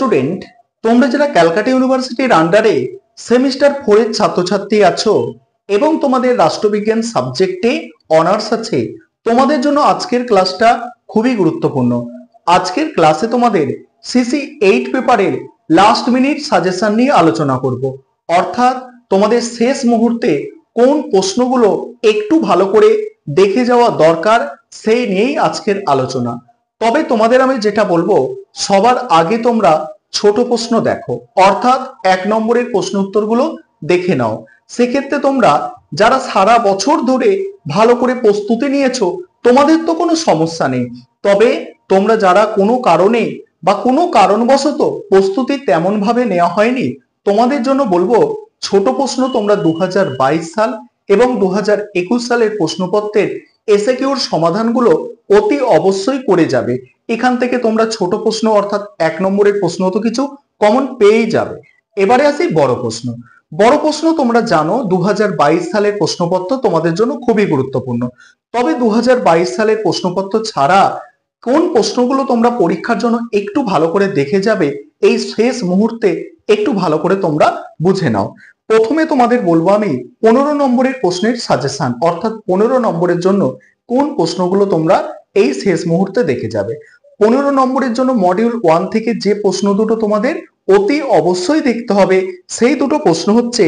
Student, তোমরা যারা ক্যালকাটা ইউনিভার্সিটির আন্ডারে সেমিস্টার 4 এর ছাত্রছাত্রী আছো এবং তোমাদের রাষ্ট্রবিজ্ঞান সাবজেক্টে অনার্স আছে, তোমাদের জন্য আজকের ক্লাসটা খুবই গুরুত্বপূর্ণ। আজকের ক্লাসে তোমাদের সিসি 8 পেপারের লাস্ট মিনিট সাজেশন নিয়ে আলোচনা করব। অর্থাৎ তোমাদের শেষ মুহূর্তে কোন প্রশ্নগুলো একটু ভালো করে দেখে যাওয়া দরকার সেই নিয়েই আজকের আলোচনা। তবে তোমাদের আমি যেটা বলবো, সবার আগে তোমরা ছোট প্রশ্ন দেখো, অর্থাৎ 1 নম্বরের প্রশ্ন উত্তরগুলো দেখে নাও। সেক্ষেত্রে তোমরা যারা সারা বছর ধরে ভালো করে প্রস্তুতি নিয়েছো তোমাদের তো কোনো সমস্যা নেই। তবে তোমরা যারা কোনো কারণে বা কোনো কারণবশত প্রস্তুতি তেমন ভাবে নেওয়া হয়নি, তোমাদের জন্য বলবো ছোট প্রশ্ন তোমরা 2022 সাল এবং 2021 সালের প্রশ্নপত্রের এসএকিউর সমাধানগুলো অতি অবশ্যই করে যাবে। এখান থেকে তোমরা ছোট প্রশ্ন অর্থাৎ 1 নম্বরের প্রশ্ন তো কিছু কমন পেয়েই যাবে। এবারে আসি বড় প্রশ্ন। বড় প্রশ্ন তোমরা জানো 2022 সালের প্রশ্নপত্র তোমাদের জন্য খুবই গুরুত্বপূর্ণ। তবে 2022 সালের প্রশ্নপত্র ছাড়া কোন প্রশ্নগুলো তোমরা পরীক্ষার জন্য একটু ভালো করে দেখে যাবে, এই শেষ মুহূর্তে একটু ভালো করে তোমরা বুঝে নাও। প্রথমে তোমাদের বলবো আমি 15 নম্বরের প্রশ্নের সাজেশন, অর্থাৎ 15 নম্বরের জন্য কোন প্রশ্নগুলো তোমরা এই শেষ মুহূর্তে দেখে যাবে। 15 নম্বরের জন্য মডিউল 1 থেকে যে প্রশ্ন দুটো তোমাদের অতি অবশ্যই দেখতে হবে, সেই দুটো প্রশ্ন হচ্ছে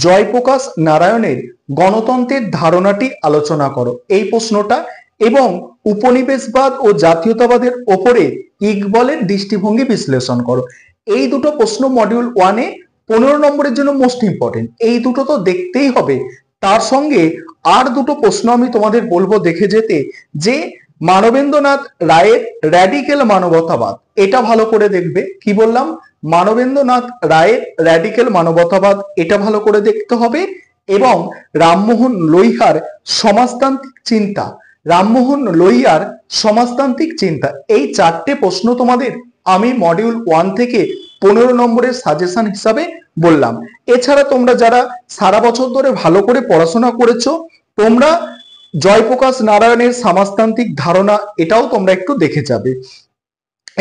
জয়প্রকাশ নারায়ণের গণতন্ত্রের ধারণাটি আলোচনা করো, এই প্রশ্নটা, এবং উপনিবেশবাদ ও জাতীয়তাবাদের ওপরে ইকবলের দৃষ্টিভঙ্গি বিশ্লেষণ করো। এই দুটো প্রশ্ন মডিউল 1-এ 15 নম্বরের জন্য মোস্ট ইম্পর্টেন্ট। এই দুটো তো দেখতেই হবে। তার সঙ্গে আর দুটো প্রশ্ন আমি তোমাদের বলবো দেখে যেতে, যে মানবেন্দ্রনাথ রায়ের র্যাডিক্যাল মানবতাবাদ, এটা ভালো করে দেখবে। কি বললাম? মানবেন্দ্রনাথ রায়ের র্যাডিক্যাল মানবতাবাদ, এটা ভালো করে দেখতে হবে। এবং রামমোহন লোহিয়ার সমাজতান্ত্রিক চিন্তা, রামমোহন লোহিয়ার সমাজতান্ত্রিক চিন্তা, এই চারটে প্রশ্ন তোমাদের আমি মডিউল 1 থেকে 15 নম্বরের সাজেশন হিসাবে বললাম। এছাড়া তোমরা যারা সারা বছর ধরে ভালো করে পড়াশোনা করেছো, তোমরা জয়প্রকাশ নারায়ণের সমাজতান্ত্রিক ধারণা, এটাও তোমরা একটু দেখে যাবে।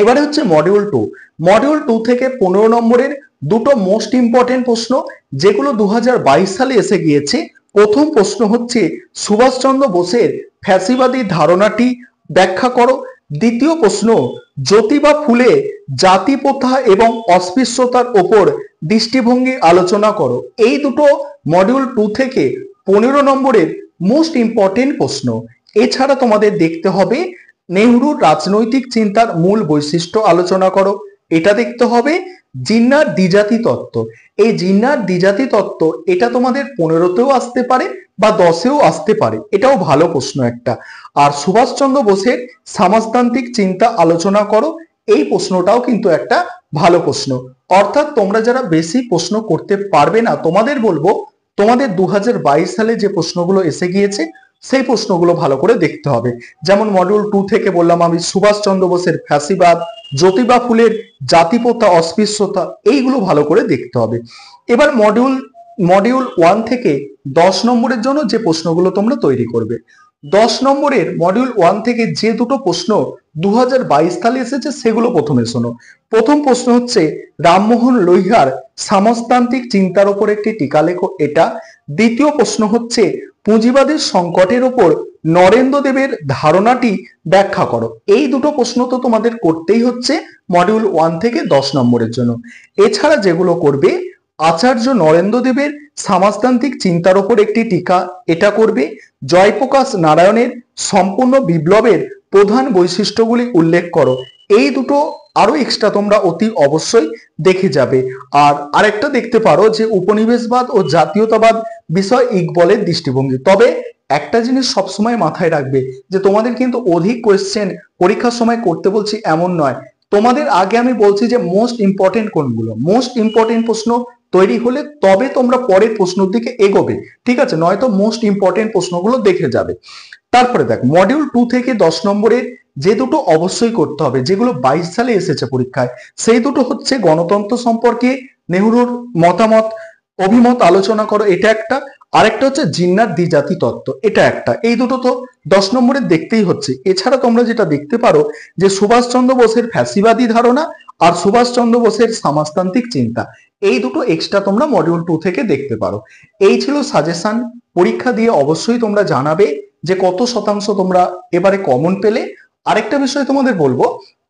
এবারে হচ্ছে মডিউল 2। মডিউল 2 থেকে 15 নম্বরের দুটো মোস্ট ইম্পর্টেন্ট প্রশ্ন, যেগুলো 2022 সালে এসে গিয়েছে। প্রথম প্রশ্ন হচ্ছে সুভাষচন্দ্র বোসের ফ্যাসিবাদী ধারণাটি ব্যাখ্যা করো। দ্বিতীয় প্রশ্ন জ্যোতিবা ফুলে জাতি প্রথা এবং অস্পৃশ্যতার ওপর দৃষ্টিভঙ্গি আলোচনা করো। এই দুটো মডিউল 2 থেকে 15 নম্বরের মোস্ট ইম্পর্টেন্ট প্রশ্ন। এছাড়া তোমাদের দেখতে হবে নেহরুর রাজনৈতিক চিন্তার মূল বৈশিষ্ট্য আলোচনা করো, এটা দেখতে হবে। জিন্নার দ্বিজাতি তত্ত্ব, এই জিন্নার দ্বিজাতি তত্ত্ব এটা তোমাদের 15তেও আসতে পারে বা 10এও আসতে পারে, এটাও ভালো প্রশ্ন একটা। আর সুভাষচন্দ্র বোসের সমাজতান্ত্রিক চিন্তা আলোচনা করো, এই প্রশ্নটাও কিন্তু একটা ভালো প্রশ্ন। অর্থাৎ তোমরা যারা বেশি প্রশ্ন করতে পারবে না, তোমাদের বলবো তোমাদের 2022 সালে যে প্রশ্নগুলো এসে গিয়েছে সেই প্রশ্নগুলো ভালো করে দেখতে হবে। যেমন মডিউল 2 থেকে বললাম আমি সুভাষচন্দ্র বোসের ফ্যাসিবাদ, জ্যোতিবা ফুলের জাতিপ্রথা, অস্পৃশ্যতা, এইগুলো ভালো করে দেখতে হবে। এবার মডিউল 1 থেকে 10 নম্বরের জন্য যে প্রশ্নগুলো তোমরা তৈরি করবে। 10 নম্বরের মডিউল 1 থেকে যে দুটো প্রশ্ন 2022 সালে এসেছে সেগুলো প্রথমে শোনো। প্রথম প্রশ্ন হচ্ছে রামমোহন লোহিয়ার সমাজতান্ত্রিক চিন্তার উপর একটি টিকা লেখো, এটা। দ্বিতীয় প্রশ্ন হচ্ছে পুঁজিবাদের সংকটের উপর নরেন্দ্র দেবের ধারণাটি ব্যাখ্যা করো। এই দুটো প্রশ্ন তো তোমাদের করতেই হচ্ছে মডিউল 1 থেকে 10 নম্বরের জন্য। এছাড়া যেগুলো করবে আচার্য নরেন্দ্র দেবের সমাজতান্ত্রিক চিন্তার উপর একটি টিকা, এটা করবে। জয়প্রকাশ নারায়ণের সম্পূর্ণ বিপ্লবের প্রধান বৈশিষ্ট্যগুলি উল্লেখ করো। এই দুটো আরো এক্সট্রা তোমরা অতি অবশ্যই দেখে যাবে। আর আরেকটা দেখতে পারো যে উপনিবেশবাদ ও জাতীয়তাবাদ বিষয় ইকবলের দৃষ্টিভঙ্গি। তবে একটা জিনিস সবসময় মাথায় রাখবে যে তোমাদের কিন্তু অধিক কোয়েশ্চেন পরীক্ষার সময় করতে বলছি এমন নয়। তোমাদের আগে আমি বলছি যে মোস্ট ইম্পর্টেন্ট কোনগুলো, মোস্ট ইম্পর্টেন্ট প্রশ্ন তৈরি হলে তবে তোমরা পরের প্রশ্নের দিকে এগোবে, ঠিক আছে? নয়তো মোস্ট ইম্পর্টেন্ট প্রশ্নগুলো দেখে যাবে। তারপরে দেখ মডিউল 2 থেকে 10 নম্বরের যে দুটো অবশ্যই করতে হবে, যেগুলো 22 সালে এসেছে পরীক্ষায়, সেই দুটো হচ্ছে গণতন্ত্র সম্পর্কে নেহরুর মতামত, অভিমত আলোচনা করো, এটা একটা। আরেকটা হচ্ছে জিন্নার দ্বিজাতি তত্ত্ব, এটা একটা। এই দুটো তো 10 নম্বরের দেখতেই হচ্ছে। এছাড়া তোমরা যেটা দেখতে পারো যে সুভাষচন্দ্র বোসের ফ্যাসিবাদী ধারণা আর সুভাষচন্দ্র বোসের সমাজতান্ত্রিক চিন্তা, এই দুটো এক্সট্রা তোমরা মডিউল 2 থেকে দেখতে পারো। এই ছিল সাজেশন। পরীক্ষা দিয়ে অবশ্যই তোমরা জানাবে যে কত শতাংশ তোমরা এবারে কমন পেলে। আরেকটা বিষয় তোমাদের বলবো,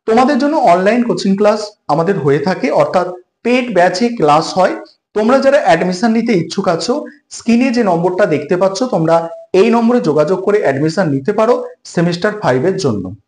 তোমাদের জন্য অনলাইন কোচিং ক্লাস আমাদের হয়ে থাকে, অর্থাৎ পেড ব্যাচে ক্লাস হয়। তোমরা যারা অ্যাডমিশন নিতে ইচ্ছুক আছো, স্ক্রিনে যে নম্বরটা দেখতে পাচ্ছ তোমরা এই নম্বরে যোগাযোগ করে অ্যাডমিশন নিতে পারো সেমিস্টার 5 এর জন্য।